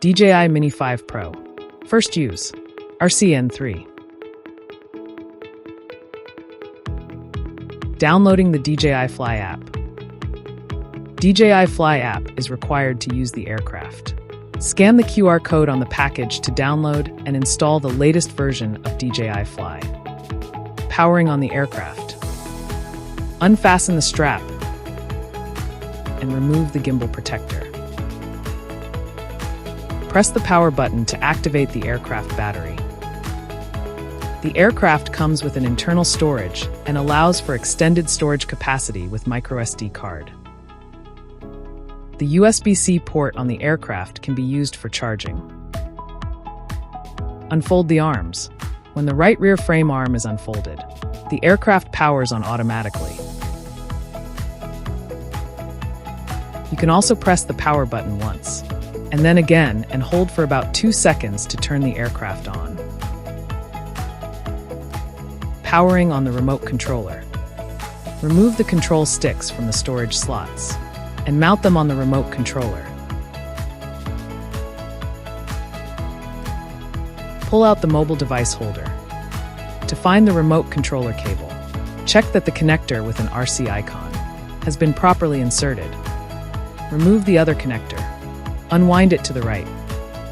DJI Mini5 Pro. First use. RC-N3. Downloading the DJI Fly app. DJI Fly app is required to use the aircraft. Scan the QR code on the package to download and install the latest version of DJI Fly. Powering on the aircraft. Unfasten the strap and remove the gimbal protector. Press the power button to activate the aircraft battery. The aircraft comes with an internal storage and allows for extended storage capacity with microSD card. The USB-C port on the aircraft can be used for charging. Unfold the arms. When the right rear frame arm is unfolded, the aircraft powers on automatically. You can also press the power button once, and then again and hold for about 2 seconds to turn the aircraft on. Powering on the remote controller. Remove the control sticks from the storage slots and mount them on the remote controller. Pull out the mobile device holder. To find the remote controller cable, check that the connector with an RC icon has been properly inserted. Remove the other connector, unwind it to the right,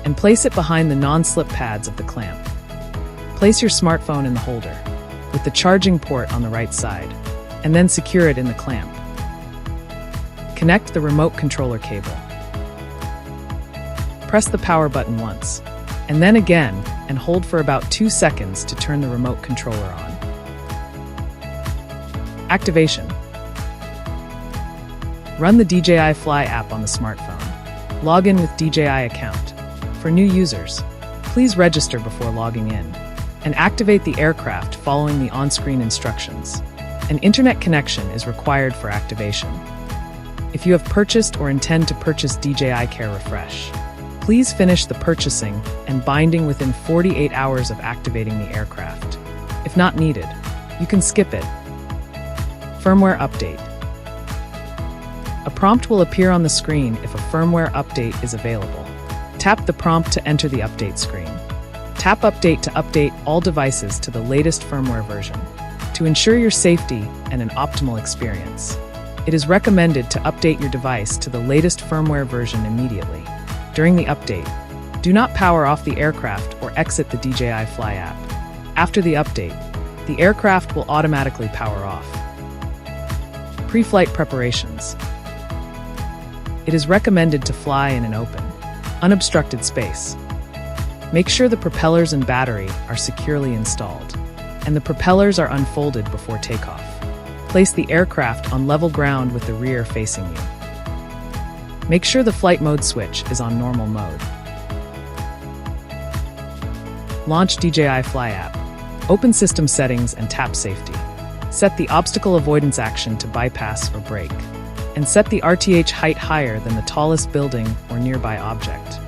and place it behind the non-slip pads of the clamp. Place your smartphone in the holder, with the charging port on the right side, and then secure it in the clamp. Connect the remote controller cable. Press the power button once, and then again, and hold for about 2 seconds to turn the remote controller on. Activation. Run the DJI Fly app on the smartphone. Log in with DJI account. For new users, please register before logging in, and activate the aircraft following the on-screen instructions. An internet connection is required for activation. If you have purchased or intend to purchase DJI Care Refresh, please finish the purchasing and binding within 48 hours of activating the aircraft. If not needed, you can skip it. Firmware update. A prompt will appear on the screen if a firmware update is available. Tap the prompt to enter the update screen. Tap Update to update all devices to the latest firmware version. To ensure your safety and an optimal experience, it is recommended to update your device to the latest firmware version immediately. During the update, do not power off the aircraft or exit the DJI Fly app. After the update, the aircraft will automatically power off. Pre-flight preparations. It is recommended to fly in an open, unobstructed space. Make sure the propellers and battery are securely installed, and the propellers are unfolded before takeoff. Place the aircraft on level ground with the rear facing you. Make sure the flight mode switch is on normal mode. Launch DJI Fly app. Open system settings and tap safety. Set the obstacle avoidance action to bypass or brake, and set the RTH height higher than the tallest building or nearby object.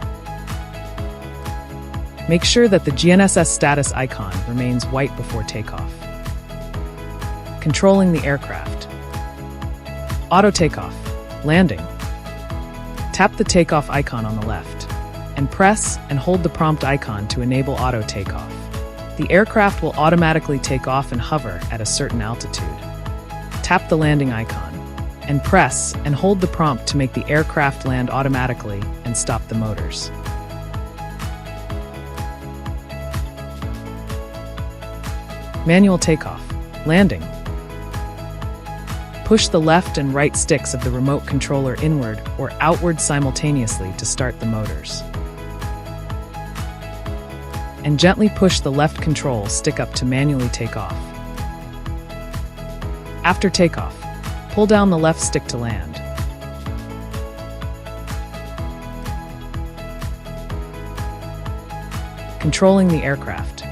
Make sure that the GNSS status icon remains white before takeoff. Controlling the aircraft. Auto takeoff. Landing. Tap the takeoff icon on the left, and press and hold the prompt icon to enable auto takeoff. The aircraft will automatically take off and hover at a certain altitude. Tap the landing icon, and press and hold the prompt to make the aircraft land automatically and stop the motors. Manual takeoff. Landing. Push the left and right sticks of the remote controller inward or outward simultaneously to start the motors. And gently push the left control stick up to manually take off. After takeoff, pull down the left stick to land. Controlling the aircraft.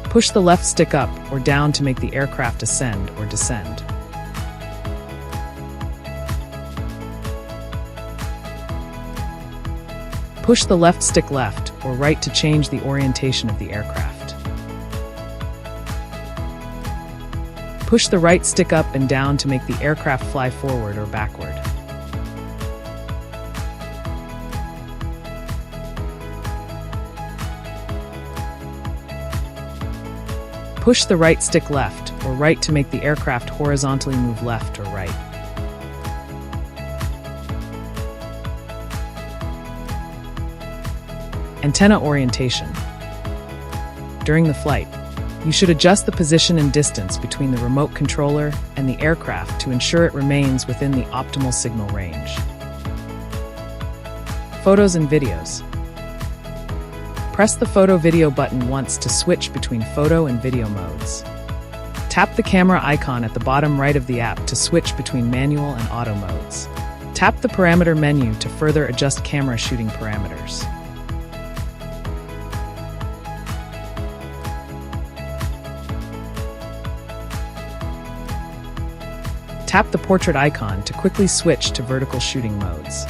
Push the left stick up or down to make the aircraft ascend or descend. Push the left stick left or right to change the orientation of the aircraft. Push the right stick up and down to make the aircraft fly forward or backward. Push the right stick left or right to make the aircraft horizontally move left or right. Antenna orientation. During the flight, you should adjust the position and distance between the remote controller and the aircraft to ensure it remains within the optimal signal range. Photos and videos. Press the photo-video button once to switch between photo and video modes. Tap the camera icon at the bottom right of the app to switch between manual and auto modes. Tap the parameter menu to further adjust camera shooting parameters. Tap the portrait icon to quickly switch to vertical shooting modes.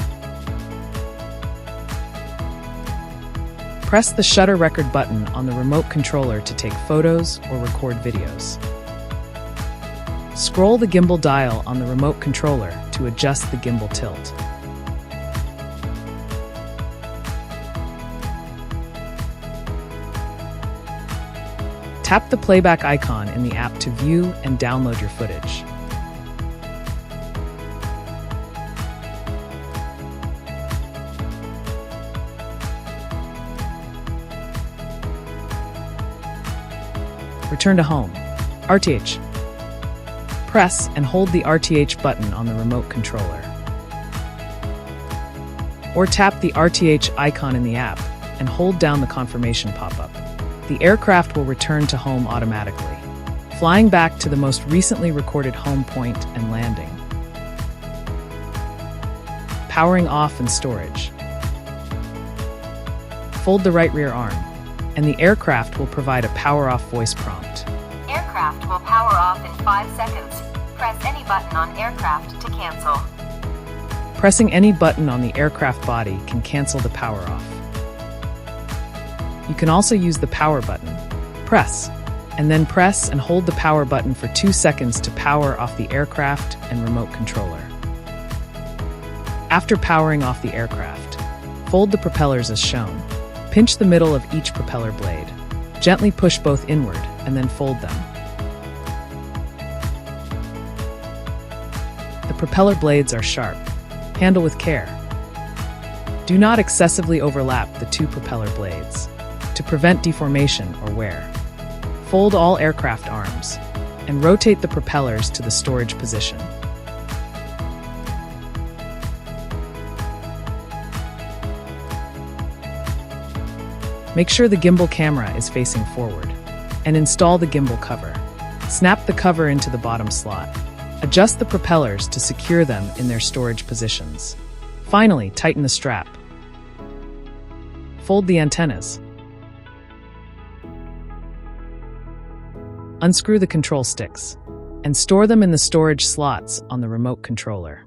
Press the shutter record button on the remote controller to take photos or record videos. Scroll the gimbal dial on the remote controller to adjust the gimbal tilt. Tap the playback icon in the app to view and download your footage. Return to home. RTH. Press and hold the RTH button on the remote controller. Or tap the RTH icon in the app and hold down the confirmation pop-up. The aircraft will return to home automatically, flying back to the most recently recorded home point and landing. Powering off and storage. Fold the right rear arm, and the aircraft will provide a power-off voice prompt. Aircraft will power off in 5 seconds. Press any button on aircraft to cancel. Pressing any button on the aircraft body can cancel the power off. You can also use the power button. Press, and then press and hold the power button for 2 seconds to power off the aircraft and remote controller. After powering off the aircraft, fold the propellers as shown. Pinch the middle of each propeller blade. Gently push both inward and then fold them. The propeller blades are sharp. Handle with care. Do not excessively overlap the two propeller blades to prevent deformation or wear. Fold all aircraft arms and rotate the propellers to the storage position. Make sure the gimbal camera is facing forward, and install the gimbal cover. Snap the cover into the bottom slot. Adjust the propellers to secure them in their storage positions. Finally, tighten the strap. Fold the antennas. Unscrew the control sticks, and store them in the storage slots on the remote controller.